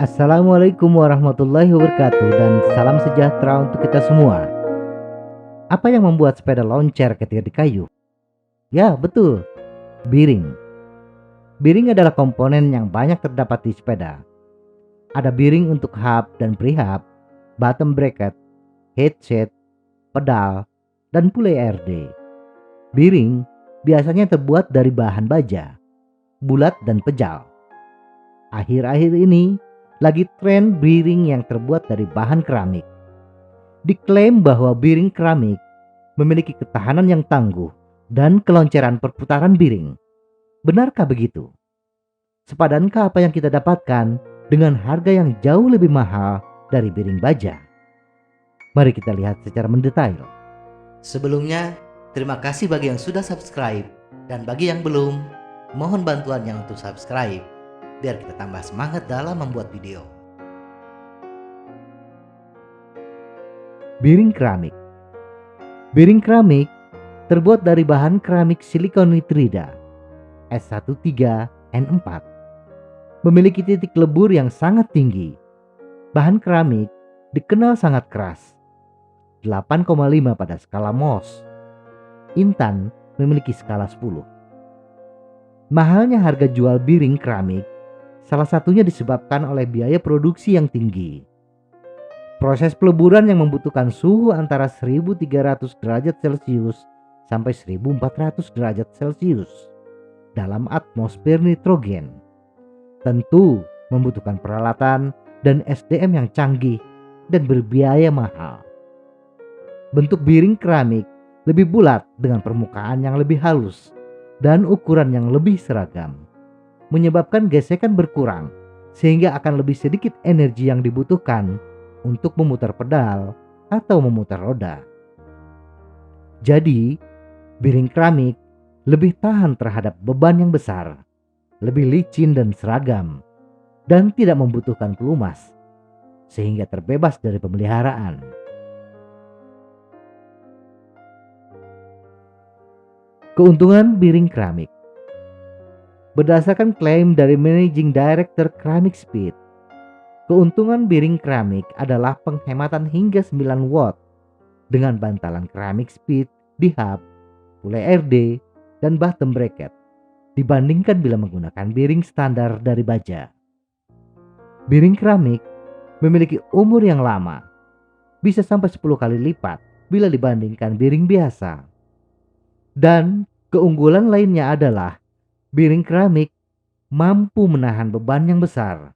Assalamualaikum warahmatullahi wabarakatuh dan salam sejahtera untuk kita semua. Apa yang membuat sepeda loncer ketika di kayu? Ya, betul, biring. Biring adalah komponen yang banyak terdapat di sepeda. Ada biring untuk hub dan prehab, bottom bracket, headset, pedal, dan pulai RD. Biring biasanya terbuat dari bahan baja, bulat dan pejal. Akhir-akhir ini lagi tren biring yang terbuat dari bahan keramik. Diklaim bahwa biring keramik memiliki ketahanan yang tangguh dan kelonceran perputaran biring. Benarkah begitu? Sepadankah apa yang kita dapatkan dengan harga yang jauh lebih mahal dari biring baja? Mari kita lihat secara mendetail. Sebelumnya, terima kasih bagi yang sudah subscribe, dan bagi yang belum, mohon bantuannya untuk subscribe biar kita tambah semangat dalam membuat video. Biring keramik. Biring keramik terbuat dari bahan keramik silikon nitrida S13N4. Memiliki titik lebur yang sangat tinggi. Bahan keramik dikenal sangat keras, 8,5 pada skala Mohs. Intan memiliki skala 10. Mahalnya harga jual biring keramik salah satunya disebabkan oleh biaya produksi yang tinggi. Proses peleburan yang membutuhkan suhu antara 1300 derajat Celcius sampai 1400 derajat Celcius dalam atmosfer nitrogen. Tentu membutuhkan peralatan dan SDM yang canggih dan berbiaya mahal. Bentuk biring keramik lebih bulat dengan permukaan yang lebih halus dan ukuran yang lebih seragam, menyebabkan gesekan berkurang sehingga akan lebih sedikit energi yang dibutuhkan untuk memutar pedal atau memutar roda. Jadi, biring keramik lebih tahan terhadap beban yang besar, lebih licin dan seragam, dan tidak membutuhkan pelumas, sehingga terbebas dari pemeliharaan. Keuntungan biring keramik. Berdasarkan klaim dari Managing Director Keramik Speed, keuntungan biring keramik adalah penghematan hingga 9 watt dengan bantalan keramik speed di hub, pulai RD, dan bottom bracket dibandingkan bila menggunakan biring standar dari baja. Biring keramik memiliki umur yang lama, bisa sampai 10 kali lipat bila dibandingkan biring biasa. Dan keunggulan lainnya adalah biring keramik mampu menahan beban yang besar,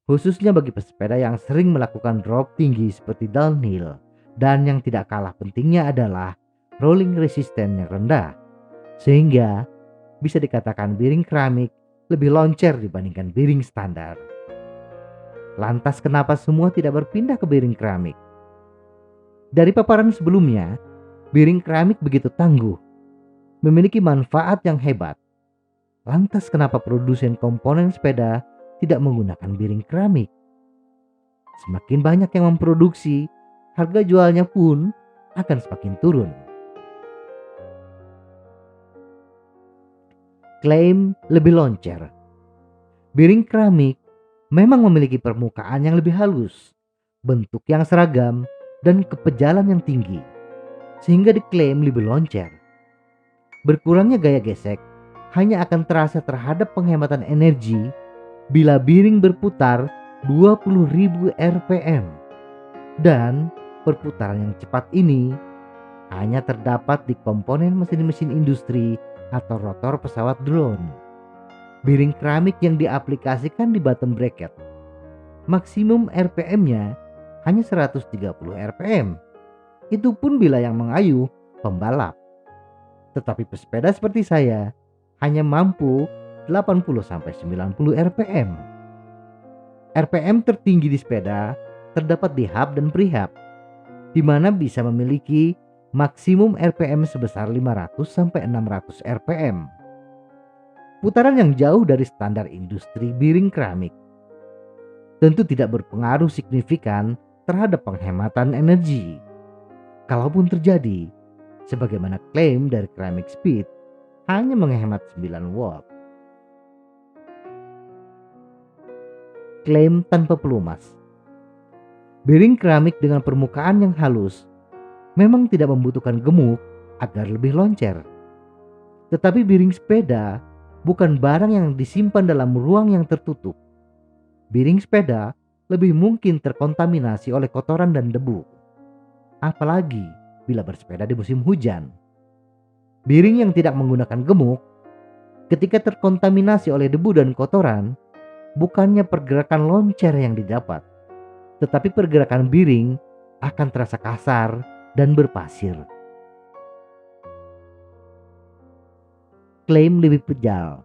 khususnya bagi pesepeda yang sering melakukan drop tinggi seperti downhill, dan yang tidak kalah pentingnya adalah rolling resistance yang rendah, sehingga bisa dikatakan biring keramik lebih loncer dibandingkan biring standar. Lantas kenapa semua tidak berpindah ke biring keramik? Dari paparan sebelumnya, biring keramik begitu tangguh, memiliki manfaat yang hebat. Lantas kenapa produsen komponen sepeda tidak menggunakan biring keramik? Semakin banyak yang memproduksi, harga jualnya pun akan semakin turun. Klaim lebih loncer. Biring keramik memang memiliki permukaan yang lebih halus, bentuk yang seragam, dan kepejalan yang tinggi, sehingga diklaim lebih loncer. Berkurangnya gaya gesek hanya akan terasa terhadap penghematan energi bila biring berputar 20.000 rpm, dan perputaran yang cepat ini hanya terdapat di komponen mesin-mesin industri atau rotor pesawat drone. Biring keramik yang diaplikasikan di bottom bracket, maksimum rpm-nya hanya 130 rpm. Itu pun bila yang mengayuh pembalap. Tetapi pesepeda seperti saya hanya mampu 80-90 rpm. RPM tertinggi di sepeda terdapat di hub dan prehab, di mana bisa memiliki maksimum RPM sebesar 500-600 rpm. Putaran yang jauh dari standar industri biring keramik tentu tidak berpengaruh signifikan terhadap penghematan energi. Kalaupun terjadi, sebagaimana klaim dari Keramik Speed, hanya menghemat 9 watt. klaim tanpa pelumas. Biring keramik dengan permukaan yang halus memang tidak membutuhkan gemuk agar lebih loncer. Tetapi biring sepeda bukan barang yang disimpan dalam ruang yang tertutup. Biring sepeda lebih mungkin terkontaminasi oleh kotoran dan debu. Apalagi bila bersepeda di musim hujan. Biring yang tidak menggunakan gemuk ketika terkontaminasi oleh debu dan kotoran, bukannya pergerakan loncer yang didapat, tetapi pergerakan biring akan terasa kasar dan berpasir. Klaim lebih pejal.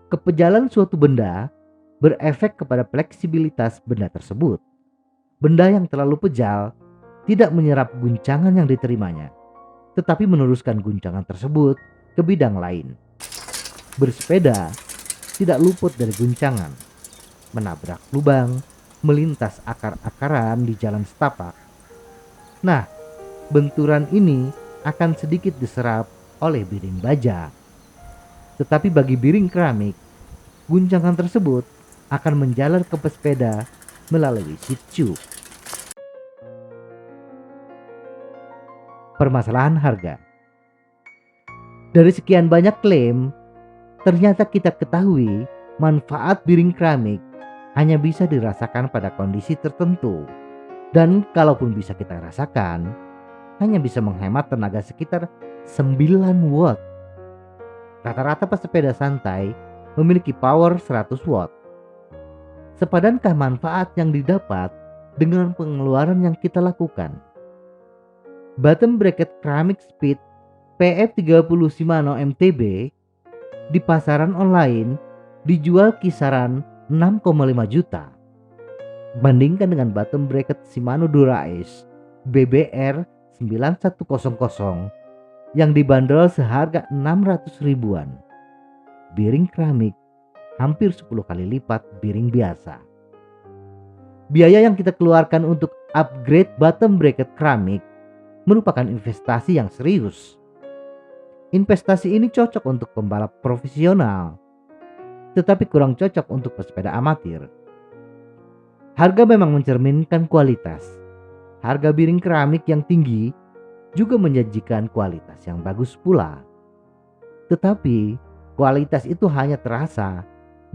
Kepejalan suatu benda berefek kepada fleksibilitas benda tersebut. Benda yang terlalu pejal tidak menyerap guncangan yang diterimanya, tetapi meneruskan guncangan tersebut ke bidang lain. Bersepeda tidak luput dari guncangan, menabrak lubang, melintas akar-akaran di jalan setapak. Nah, benturan ini akan sedikit diserap oleh biring baja. Tetapi bagi biring keramik, guncangan tersebut akan menjalar ke pesepeda melalui situ. Permasalahan harga. Dari sekian banyak klaim, ternyata kita ketahui manfaat biring keramik hanya bisa dirasakan pada kondisi tertentu. Dan kalaupun bisa kita rasakan, hanya bisa menghemat tenaga sekitar 9 watt. Rata-rata pesepeda santai memiliki power 100 watt. Sepadankah manfaat yang didapat dengan pengeluaran yang kita lakukan? Bottom bracket ceramic speed PF30 Shimano MTB di pasaran online dijual kisaran 6,5 juta. Bandingkan dengan bottom bracket Shimano Dura-Ace BBR 9100 yang dibanderol seharga 600 ribuan. Biring keramik hampir 10 kali lipat biring biasa. Biaya yang kita keluarkan untuk upgrade bottom bracket keramik merupakan investasi yang serius. Investasi ini cocok untuk pembalap profesional, tetapi kurang cocok untuk pesepeda amatir. Harga memang mencerminkan kualitas. Harga biring keramik yang tinggi juga menjanjikan kualitas yang bagus pula. Tetapi kualitas itu hanya terasa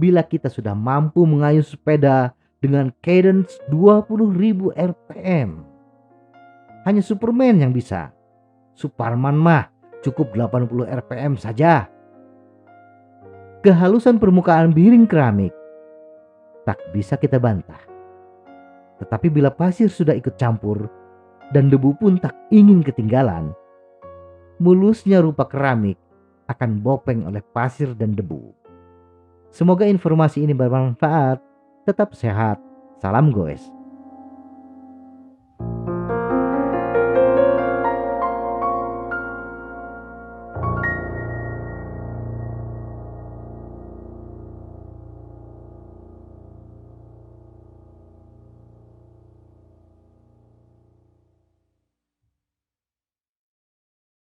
bila kita sudah mampu mengayuh sepeda dengan cadence 20.000 rpm. Hanya Superman yang bisa. Superman mah cukup 80 rpm saja. Kehalusan permukaan biring keramik tak bisa kita bantah. Tetapi bila pasir sudah ikut campur dan debu pun tak ingin ketinggalan, mulusnya rupa keramik akan bopeng oleh pasir dan debu. Semoga informasi ini bermanfaat. Tetap sehat. Salam goes.